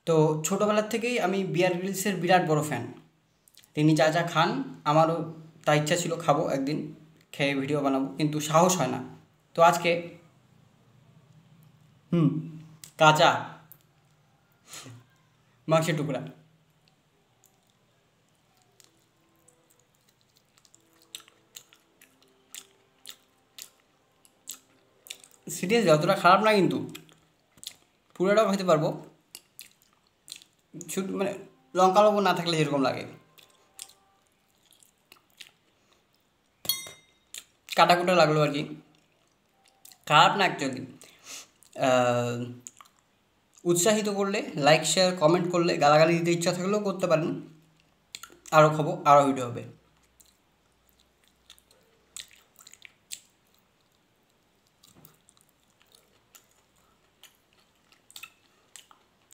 তো ছোটোবেলার থেকেই আমি বিয়ার গ্রিলসের বিরাট বড় ফ্যান। তিনি যা যা খান আমারও তা ইচ্ছা ছিল খাবো একদিন, খেয়ে ভিডিও বানাবো, কিন্তু সাহস হয় না। তো আজকে কাঁচা মাংসের টুকরা, সিরিয়াস যতটা খারাপ না, কিন্তু পুরোটাও খেতে পারবো, শুধু মানে লঙ্কা লবণ না থাকলে যেরকম লাগে, কাটাকুটা লাগলো আর কি। খারাপ না অ্যাকচুয়ালি। উৎসাহিত করলে, লাইক শেয়ার কমেন্ট করলে, গালাগালি দিতে ইচ্ছা থাকলেও করতে পারেন। আরও খাবো, আরও ভিডিও হবে।